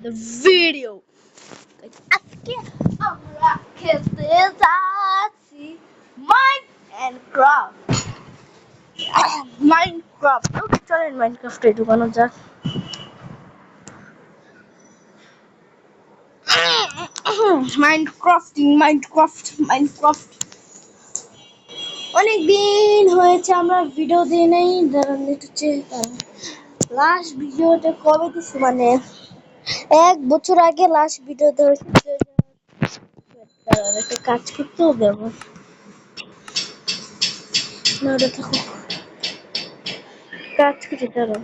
the video. আজকে আমরা খেলতে যাচ্ছি মাইনক্রাফট। মাইনক্রাফট চলেন মাইনক্রাফটে ঢুকানো যাক। মাইনক্রাফট অনেকদিন হয়েছে আমরা ভিডিও দিই নাই। দাঁড়ান একটু লাস্ট ভিডিওটা কবে দিছি, মানে 1 বছর আগে লাস্ট ভিডিওতে হয়েছে। দাঁড়ান একটা কাজ করতে হবে আমার। না ওটা থাকো, কাজ করে দাঁড়ান।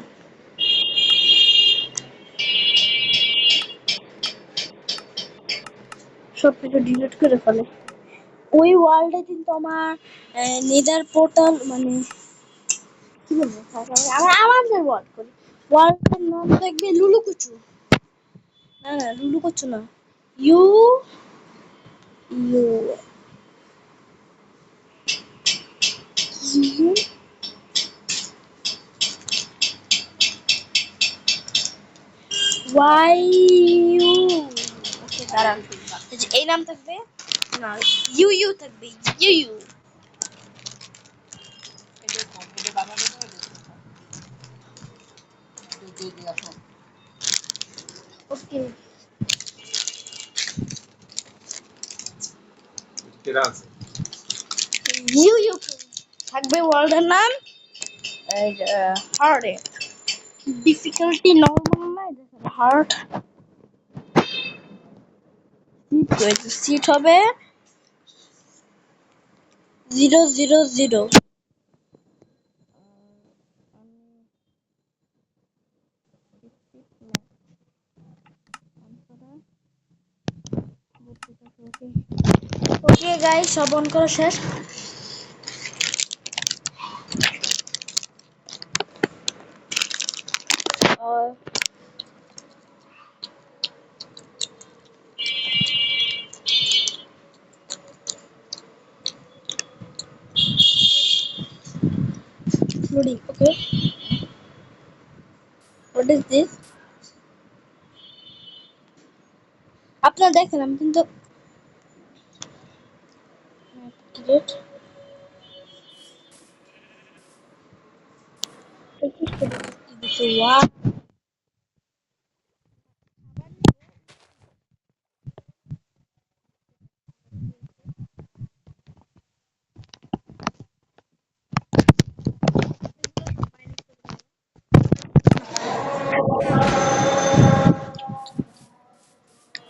সব কিছু ডিলিট করে ফেলে। ওই ওয়ার্ল্ডে কিন্তু আমার নেদার পোর্টাল, মানে কি বলবো, আমাদের ওয়ার্ল্ড করি। ওয়ার্ল্ডের নাম দেখবে লুলুকুচু। না না লুলুকুচু না, U U U Y U. Okay দাঁড়ান, এই নাম থাকবে না, ইউ ইউ থাকবে, U U. Okay U U থাকবে ওয়ার্ল্ডের নাম। হার্ড ডিফিকাল্টি নরমাল নাই, দেখেন হার্ড। সিট হবে 000। ওকে গাইস, সব অন করা শেষ। Loading. Okay. What is this? আপনারা দেখেন, আমি কিন্তু ক্রিয়েট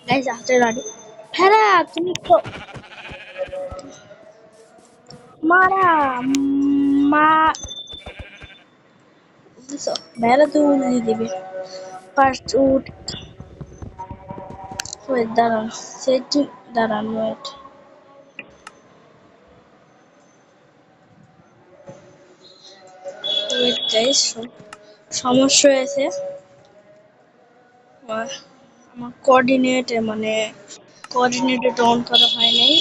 গাইস আফটার রাডি। ফেরা তুমি তো মারা মা মেরা তো উড়িয়ে দিবে। ফার্স্ট উড ওয়েট, দাঁড়ান সেট, দাঁড়ান ওয়েট। ওয়েট গাইস, সমস্যা হয়েছে আমার কোঅর্ডিনেটে, মানে কোঅর্ডিনেটে অন করা হয় নাই।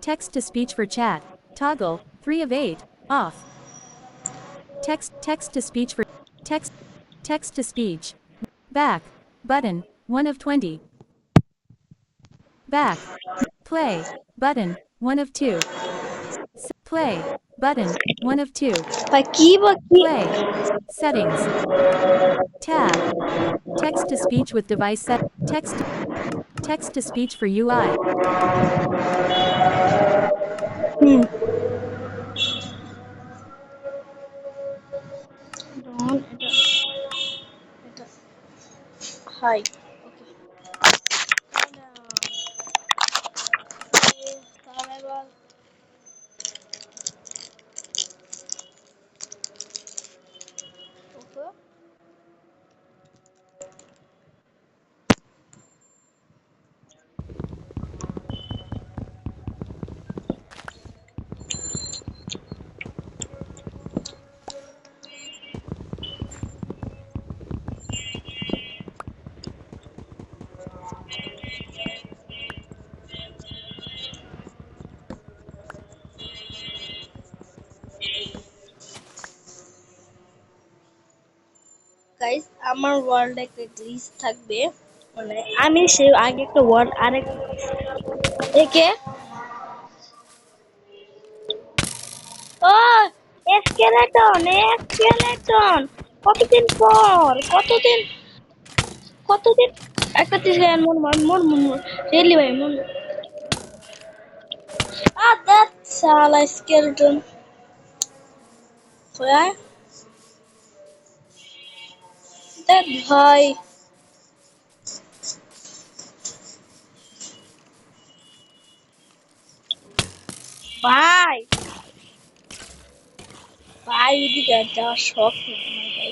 Text to speech for chat. Toggle 3 of 8 off. Text to speech for text to speech. Back button 1 of 20. Back play button 1 of 2. Play button 1 of 2. Play settings tab. Text to speech with device set. Text to speech for UI. এটা high. Guys, আমার ওয়ার্ল্ডে একটা glitch থাকবে, মানে আমি সে আগে একটা world আরেক একে ও এসকেলেটন এসকেলেটন কতদিন পর কতদিন একটা তিস গায় মন মন মন মন মন রেলি ভাই মন দ্যাট সালা স্কেলেটন হয় দ্যাট ভাই ভাই ভাই ওইদিকে যাওয়ার শখ নেই আমার ভাই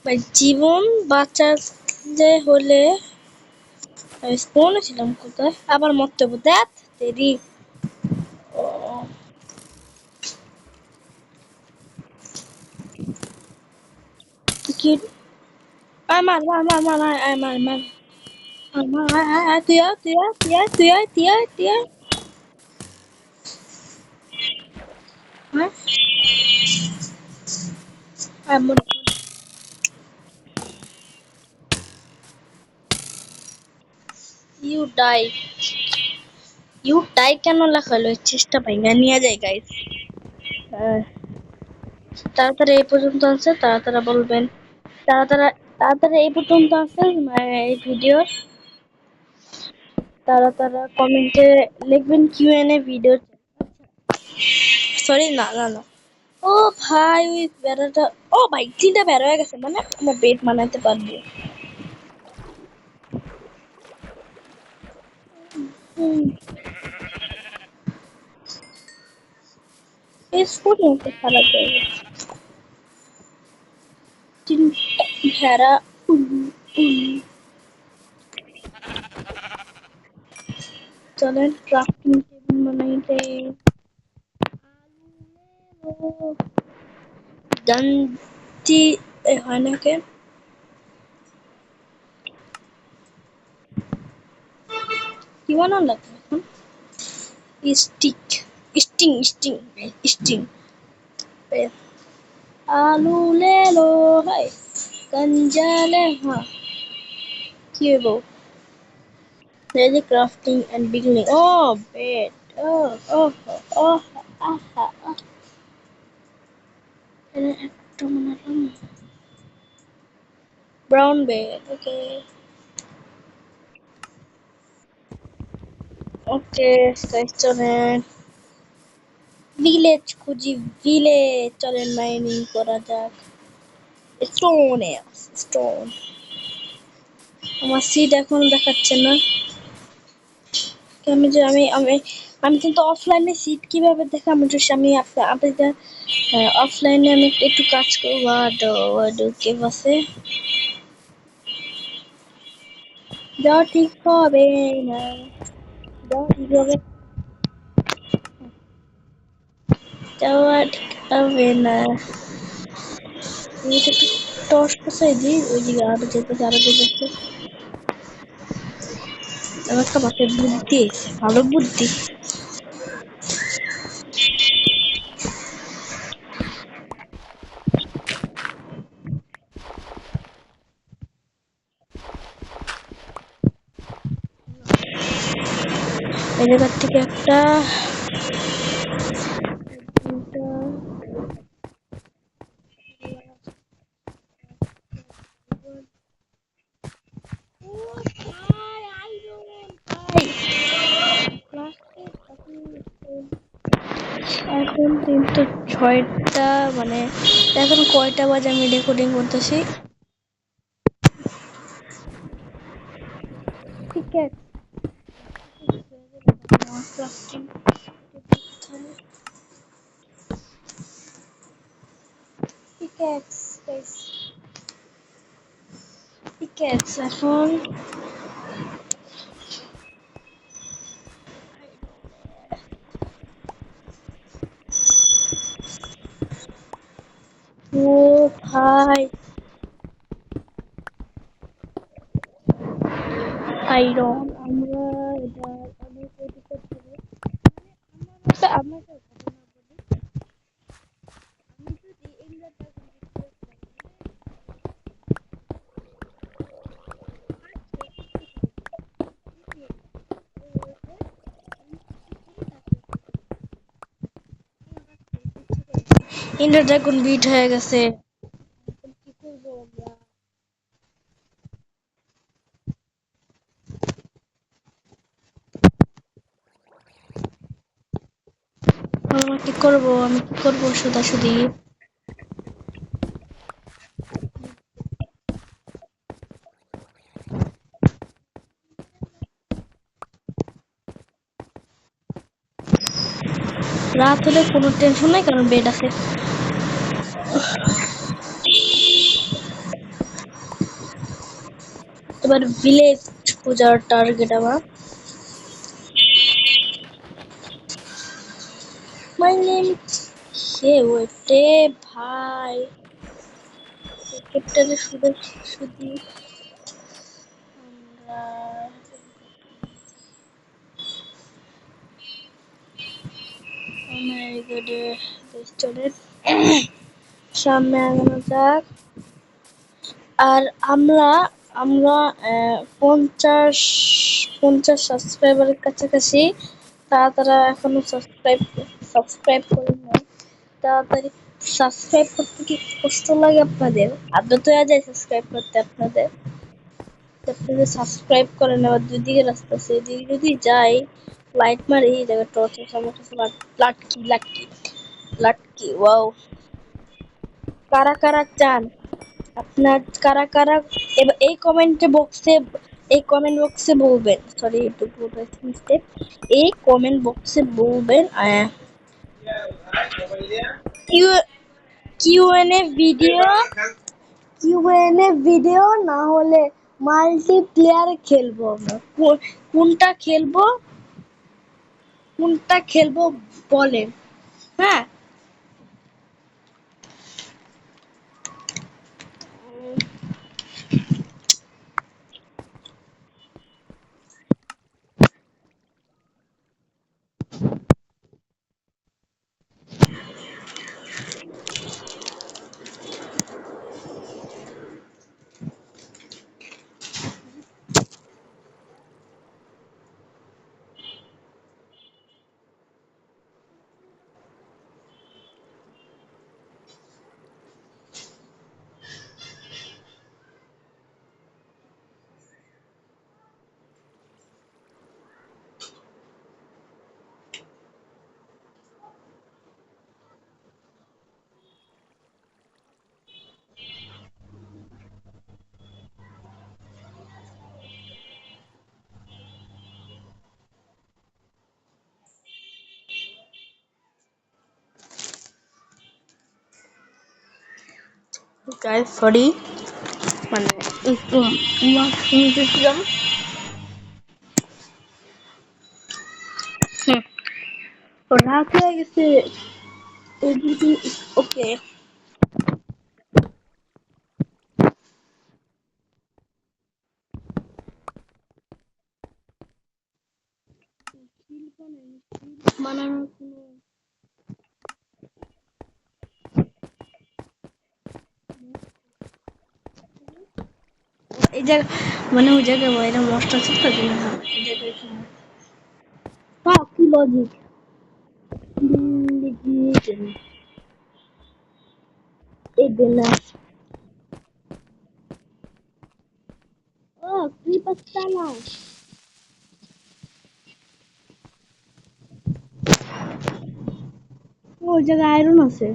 ভাই জীবন বাঁচাতে হলে আমি স্পোনে ছিলাম কোথায় আবার মরতে হবে দ্যাট তেরি ও কি আয় মার মার মার মার আয় আয় মার মার মার মার আয় আয় আয় তুই আয় হ্যাঁ আয় মর ইউ ডাই কেন লেখা হলো চেষ্টা পাই না নিয়ে যায় গাইস তাড়াতাড়ি এই পর্যন্ত আছে তাড়াতাড়ি বলবেন তাড়াতাড়ি তাড়াতাড়ি এই পর্যন্ত আছে এই ভিডিওর তাড়াতাড়ি কমেন্টে লিখবেন কিউএনএ ভিডিও সরি না না না ও ভাই ওই বেড়াটা ও ভাই তিনটা বেড়া হয়ে গেছে মানে আমার বেড বানাতে পারবো হুম এই স্কুটি একটা খারাপ জায়গা তিনটা ভেড়া উম, চলেন ক্রাফটিং টেবিল বানাইতে গান্ধী হয় নাকি কি বানান লাগবে এখন স্টিক স্টিং স্টিং আলু লে লো হাই গঞ্জা লে হ্যাঁ কি হইব there is a crafting and beginning oh bed oh aha এটা একটা বানালাম brown bed okay okay guys চলেন ভিলেজ খুঁজি ভিলেজ চলেন মাইনিং করা যাক স্টোন স্টোন আমার সিট এখন দেখাচ্ছে না আমি যে আমি আমি কিন্তু অফলাইনে সিট কিভাবে দেখাবো যে আমি আপনাদের অফলাইনে আমি একটু কাজ করবো ওয়াডো কেভ আছে যাওয়া ঠিক হবে না যাওয়া ঠিক হবে যাওয়া ঠিক হবে না এটা একটু টর্চ বসাই দিই ওই দিকে আরো যেতেছে আমার একটা মাথায় বুদ্ধি এসে ভালো বুদ্ধি এই জায়গার থেকে একটা দুইটা ও ভাই আইরন ভাই এখন কিন্তু 6টা মানে এখন কয়টা বাজে আমি রেকর্ডিং করতেছি ঠিক আছে ক্রাফটিং পিকেক্স এখন ও ভাই আইরন আমরা এটা আমি কইতে চাই আমার একটা ঘটনা বলি আমি যদি ইংরেজটা ইন্টার ড্রাগন বিট হয়ে গেছে এখন কি করবো আমরা আমরা কি করবো আমি কি করবো সোজাসুজি রাত হলে কোনো টেনশন নাই কারণ বেড আছে এবার ভিলেজ পূজার টার্গেট আমার মাই নেম হে ওয়েটে ভাই ক্যাপ্টেনের শুধু শুধু আমরা মাই গড রেস্টুরেন্ট সামনে আগানো যাক আর আমরা আমরা 50 সাবস্ক্রাইবারের কাছাকাছি তারা এখনো সাবস্ক্রাইব করেন নাই তাড়াতাড়ি সাবস্ক্রাইব করতে কি কষ্ট লাগে আপনাদের আদত হয়ে যায় সাবস্ক্রাইব করতে আপনাদের আপনাদের সাবস্ক্রাইব করেন আবার দুই দিকে রাস্তা আছে এদিকে যদি যাই লাইট মারি এই জায়গায় টর্চ আছে আমার কাছে লাটকি লাটকি লাটকি ওয়াও কারা কারা চান আপনার কারা কারা এবার এই কমেন্ট বক্সে বলবেন সরি একটু মিস্টেক এই কমেন্ট বক্সে বলবেন Q Q and A video Q and A video না হলে মাল্টিপ্লেয়ার খেলবো আমরা কোনটা খেলবো কোনটা খেলবো বলেন হ্যাঁ গাইস সরি মানে একটু শুনতেছিলাম রাত হয়ে গেছে এভরিথিং ইজ ওকে বানানোর কোনো এই জায়গা মানে ওই জায়গায় বাইরে মশটা ছিল তার জন্য এই জায়গায় কি লজিক এই বেলা ও কি পাত্তা না ওই জায়গায় আয়রন আছে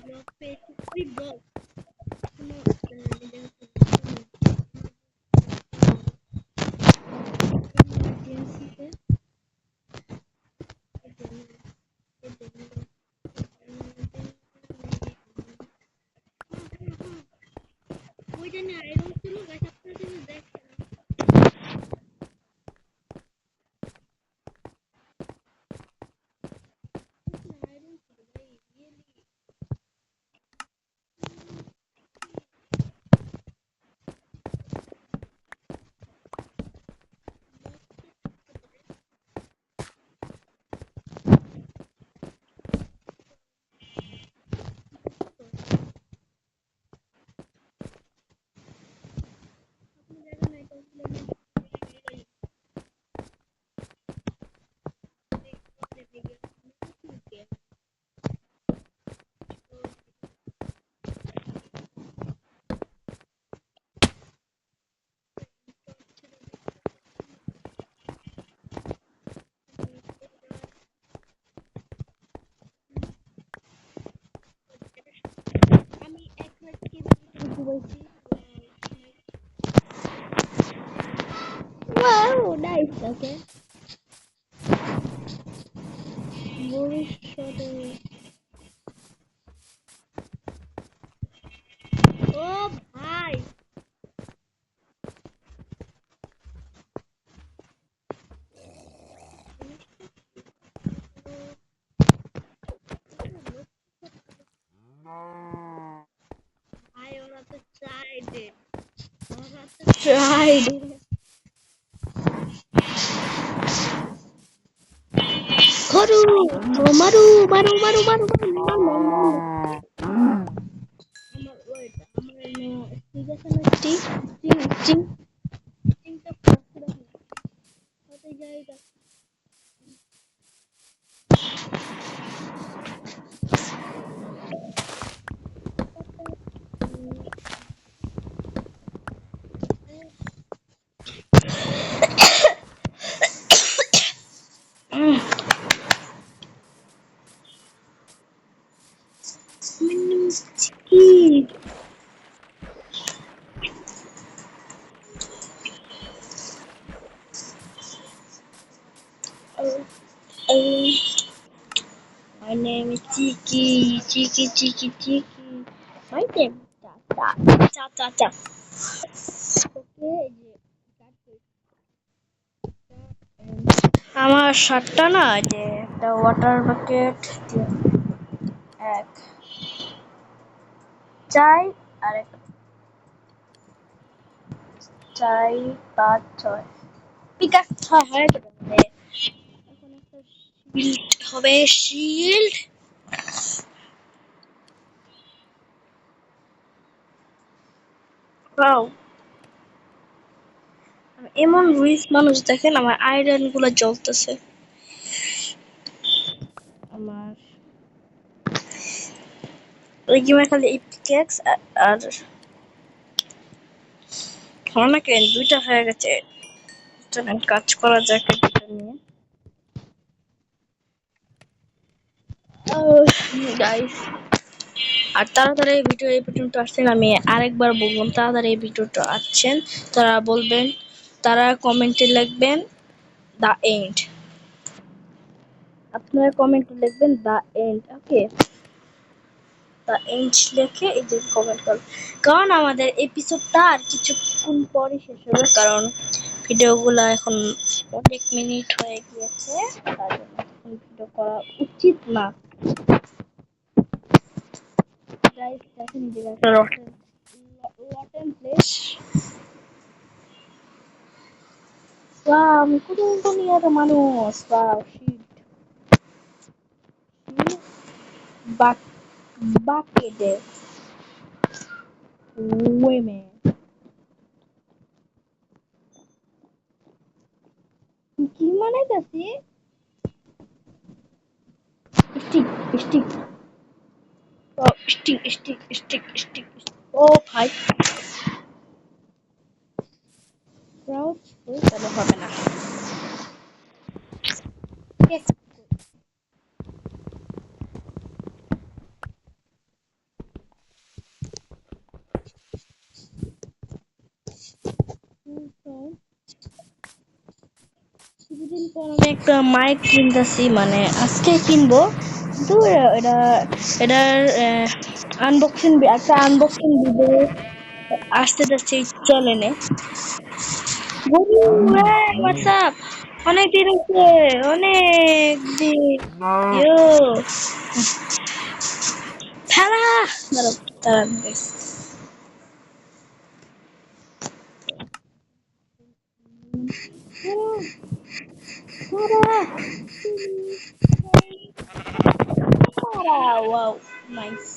ব্লক পেয়েছি ফ্রি ব্লক কোনো ওইটা নিয়ে আয়রন ছিল গাছ আপনারা যদি দেখেন আয়রন ছিল ভাই রিয়েলি আপনি দেখেন না এটা ছিল আমি একবার কিভাবে বলছি ওয়াও নাইস ওকে ভবিষ্যতে ও ভাই ভাই ওরা তো tried Haru! Maru! Maru! Maru! Maru! আমার wait আমার ঠিক আছে না স্টিং স্টিং স্টিং স্টিংটা পুরো হতে জায়গা কি My name is Chiki, Chiki, Chiki, Chiki. My name is Cha Cha, Cha Cha Cha. Okay, আমার শার্টটা না যে একটা ওয়াটার বাকেট এক চাই আর এক চাই ৫ ৬ বিকাশ হয় তো মানে এখন একটা শিল্ড হবে শিল্ড ওয়াও এমন রিচ মানুষ দেখেন আমার আয়রন গুলো জ্বলতেছে আমার ওই গেমে খালি পিকেক্স আর অনেক দুইটা হয়ে গেছে চলেন কাজ করা যাক এটা নিয়ে গাইস আর তাড়াতাড়ি এই ভিডিও এই পর্যন্ত আসছেন আমি আরেকবার বললাম তাড়াতাড়ি এই ভিডিওটা আসছেন তারা বলবেন তারা কমেন্টে লিখবেন দ্য এন্ড আপনারা কমেন্টে লিখবেন the end okay the end লিখে এই যে কমেন্ট করুন কারণ আমাদের এপিসোডটা আর কিছুক্ষণ পরে শেষ হবে কারণ ভিডিওগুলো এখন অনেক মিনিট হয়ে গিয়েছে তার জন্য এখন ভিডিও করা উচিত না গাইস দেখেন যে একটা রটেন প্লেস ওয়াও আমি কোথাও দুনিয়ার মানুষ ওয়াও শিট বাক বাকেটে women কি বানাইতাছি স্টিক স্টিক ও স্টিক স্টিক স্টিক স্টিক ও ভাই ক্রাউড ওই তাহলে হবে না Yes. কিছুদিন পর আমি একটা মাইক কিনতেছি মানে আজকে কিনবো কিন্তু এটার আনবক্সিং একটা আনবক্সিং ভিডিও আসতে যাচ্ছে চ্যানেলে। হোয়াটসঅ্যাপ, অনেক দিন হচ্ছে, অনেক দিন। ইয়ো খেলা, দাঁড়াও দাঁড়ান guys। Wow, nice.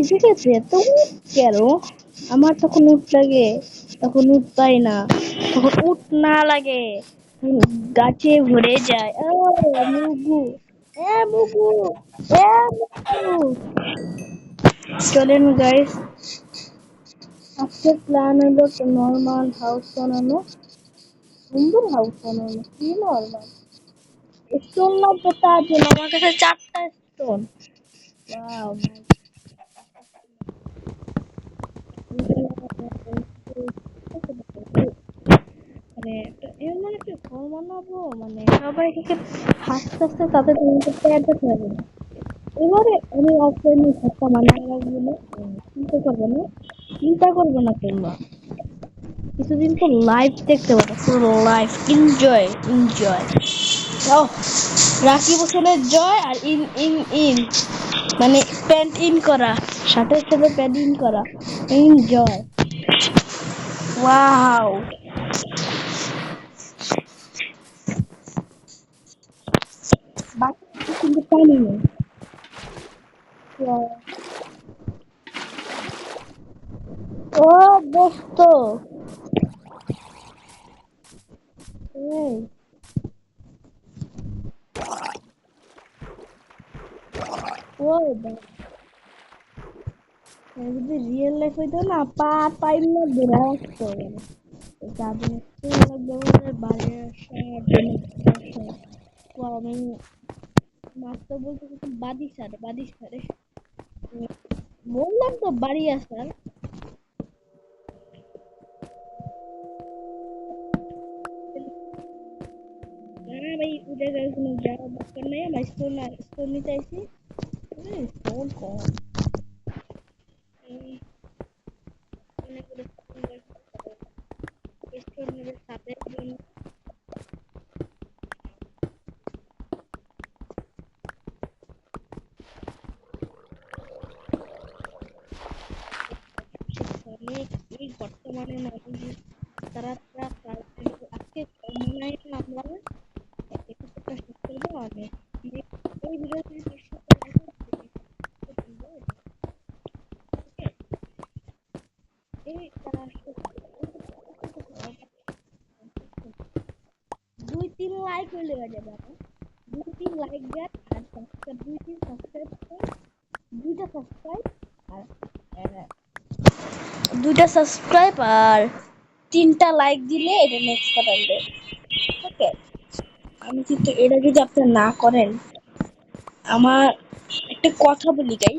ঠিক আছে, এত উঠ কেন? আমার তখন উঠ লাগে, তখন উঠ পাই না, তখন উঠ না লাগে, গাছে ভরে যায়। ও মুগু, এ মুগু, এ মুগু। চলেন গাইস, আজকের প্ল্যান হলো নর্মাল হাউস বানানো, সুন্দর হাউস বানানো। কি নর্মাল স্টোন লাগবে তার জন্য, আমার কাছে 4টা স্টোন। ওয়াও, মানে এমন একটা ঘর বানাবো, মানে সবাইকে হাসতে হাসতে তাদের করতে হবে না। এবারে আমি অফলাইনে ঘরটা বানিয়ে রাখবো না, চিন্তা করবো না, চিন্তা করবো না তোমরা। কিছুদিন তো লাইভ দেখতে পাবো, পুরো লাইভ এনজয় এনজয়। ও রাকিব হোসেনের জয় আর ইন ইন ইন, মানে প্যান্ট ইন করা, সাথে সাথে প্যান্ট ইন করা, এনজয়। ওয়াও, বাকি কিন্তু পানি নেই। Wow. ও দোস্ত, এই ও যদি রিয়েল লাইফ হইতো না, পা টাইম না ধরে আসতো মানে যাদের ব্যবহারের বাইরে আসা, আমি মাত্র বলতে কিছু বাদি সারে বললাম তো বাড়ি আসার। না ভাই, উঠে যাওয়ার কোনো যাওয়ার দরকার নেই, আমার স্টোন স্টোন নিতে আইসি। স্টোন কম মনে করে স্টোন নেবে সাথে জন্য। অনেক এই বর্তমানে না, তারা তারা আজকে মনে হয় না আমরা এপিসোডটা শেষ করবো। অনেক এই ভিডিও যদি 500 লাইক এই তারা 2-3 লাইক হইলে হয়ে যাবে আমার, 2-3 লাইক দেন আর সাবস্ক্রাইব, 2-3 সাবস্ক্রাইব, দুইটা সাবস্ক্রাইব আর আহ, 3টা লাইক দিলে এটা নেক্সট পাঠাবে। ওকে, আমি কিন্তু এটা যদি আপনি না করেন, আমার একটা কথা বলি গাই,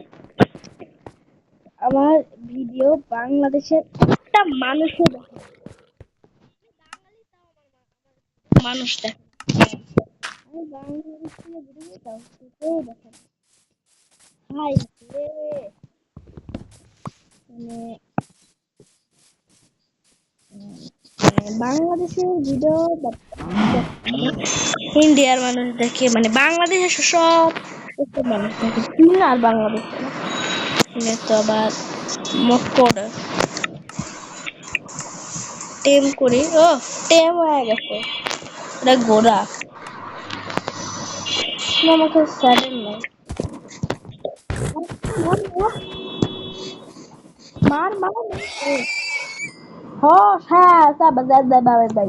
আমার ভিডিও বাংলাদেশের একটা মানুষও দেখে না। মানুষ দেখে না। আমি বাংলাদেশ থেকে ভিডিও দাও, কেউ দেখে না। হাই রে, মানে বাংলাদেশের ভিডিও ইন্ডিয়ার মানুষ দেখে, মানে বাংলাদেশের সব দেশের মানুষ দেখে, চীন আর বাংলাদেশ না। চীনের তো আবার মোট করে টেম করি। ও টেম হয়ে গেছে, এটা ঘোড়া। আমাকে স্যাডেল নাই, মার মার হ, হ্যাঁ সব বাই।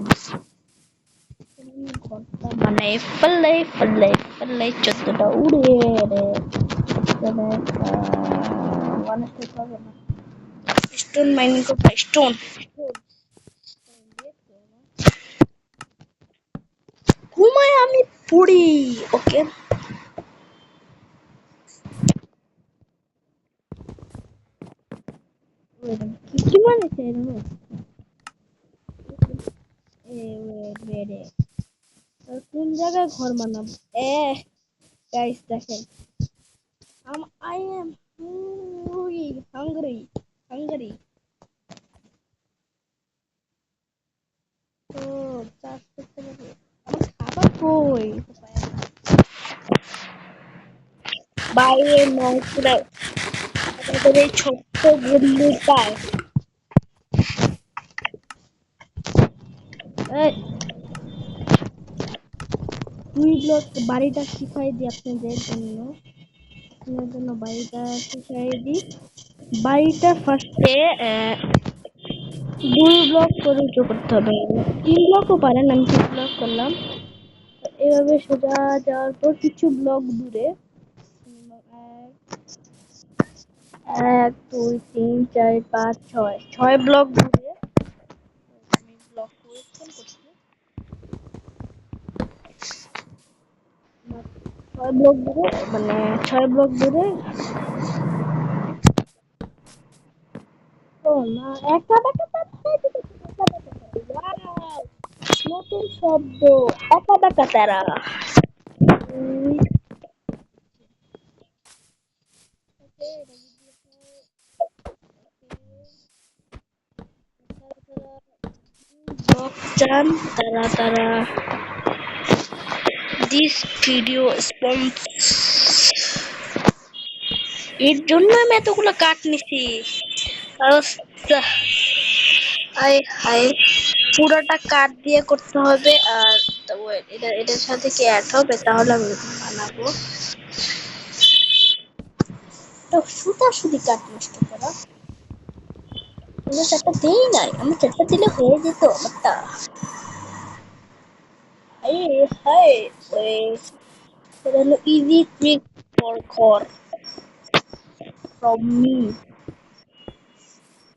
মানে ফলে ফলে ফলে 14টা উড়ে রে, মানে ওয়ান স্টেপ হবে না। স্টোন মাইনিং করতে স্টোন ঘুমায় আমি পড়ি। ওকে, কি মানে কোন জায়গায় ঘর বানাবো? গাইস দেখেন, I am hungry. Hungry. ও চাষ করতে পারি। আমার খাবার কই? বাইরে নয় আমাদের এই ছোট্ট গন্ডুটায় এই 2 ব্লক বাড়িটা শিখাই দিই আপনাদের জন্য বাড়িটা শিখাই দিই। বাড়িটা ফার্স্টে 2 ব্লক করে উঁচু করতে হবে। 3 ব্লকও পারেন, আমি 3 ব্লক করলাম। এভাবে সোজা যাওয়ার পর কিছু ব্লক দূরে এক দুই তিন চার পাঁচ ছয় 6 ব্লক দূরে আমি ব্লক কোয়েশ্চেন করছি। 6 ব্লক দূরে মানে 6 ব্লক দূরে ও না একটা নতুন শব্দ একাডাকা তারা ব্লক চান তারা দিস ভিডিও স্পন্স এর জন্য আমি এতগুলো কাট নিছি। হাই হাই পুরোটা কাট দিয়ে করতে হবে। আর এটার সাথে কি অ্যাড হবে তাহলে আমি বানাবো। তো সুতা সুদি কাট নষ্ট করা আমরা চারটা দেই নাই, আমি চারটা দিলে হয়ে যেত একটা। হাই ওই এটা হলো ইজি ট্রিক ফর ঘর ফ্রম মি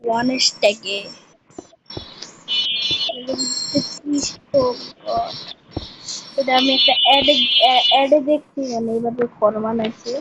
ওয়ান স্ট্যাকে এটা আমি একটা অ্যাডে দেখছি, মানে এইভাবে ঘর বানাইছে।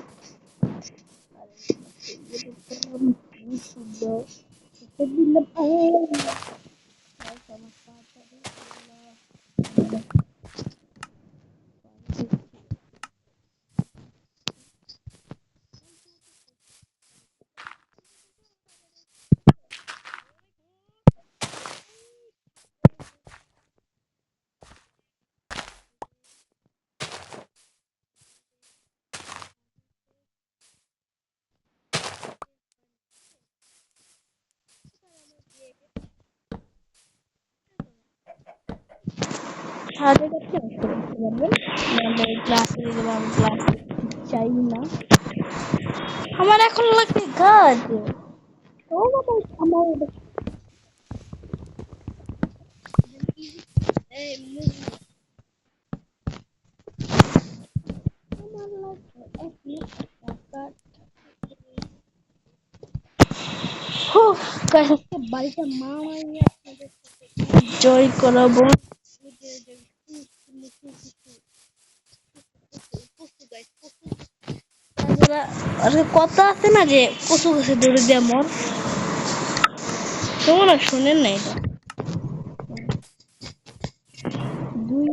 ছাদের কাছে নষ্ট করতে পারবেন, নাহলে ক্লাসে গেলাম ক্লাসে চাই না। আমার এখন লাগবে গাছ। ও বাবা আমার এই আমার লাগবে এক টাকা। আজকে বাড়িটা মা মাইয়া আপনাদের জয় করাবো। কথা আছে না যে কচু গাছে দৌড়ে দিয়ে মর, তোমরা শোনেন না এটা। দুই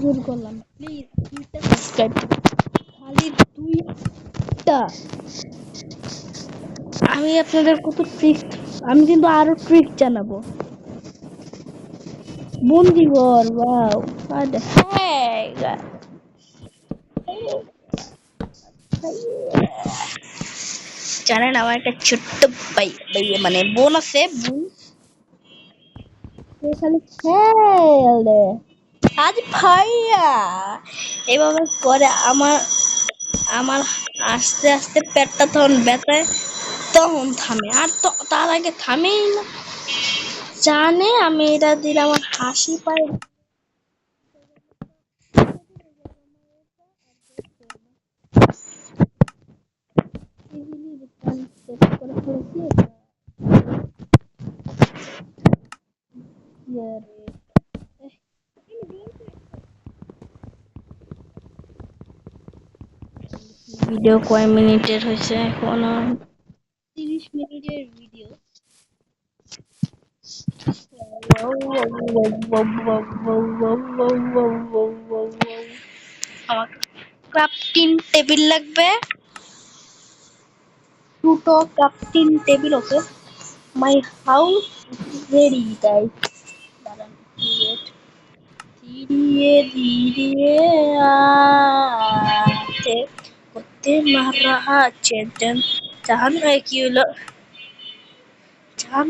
জোর করলাম প্লিজ 2টা সাবস্ক্রাইব খালি 2টা। আমি আপনাদের কত ট্রিক, আমি কিন্তু আরো ট্রিক জানাবো। বন্দিঘর ওয়াও হ্যাঁ জানেন আমার একটা ছোট্ট মানে বোন আছে, বোন সে খালি খেলে আজ ভাইয়া এভাবে করে। আমার আমার আস্তে আস্তে পেটটা তখন ব্যথায় তখন থামে, আর তো তার আগে থামেই না। জানে আমি এটা দিলে আমার হাসি পায়। ভিডিও কয় মিনিটের হয়েছে এখন? 30 মিনিটের ভিডিও। আমার ক্রাফটিং টেবিল লাগবে, দুটো crafting table. Okay, my house ready guys. দাঁড়ান, ধীরে ধীরে আস্তে করতে মারা আছে। জাহান কি হলো, জাহান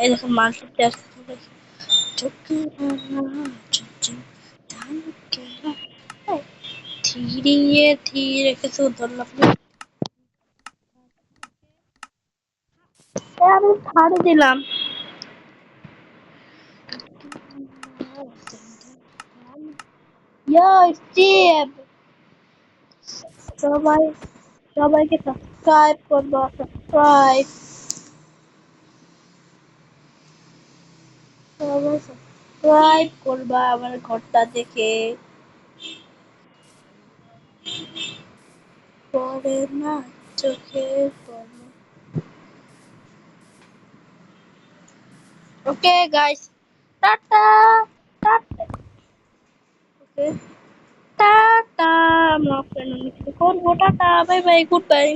এই দেখুন মার্কেটে আসতে ধীরে ধীরে কিছু ধরলাম আমি ছাড়ে দিলাম। ইয়ো স্টিভ, সবাই সবাইকে সাবস্ক্রাইব করবো, সাবস্ক্রাইব সবাই সাবস্ক্রাইব করবা আমার ঘরটা দেখে। পরে না চোখে পড়ে। Okay guys, tata tata. ওকে টাটা, আমরা করবো, tata bye bye good bye.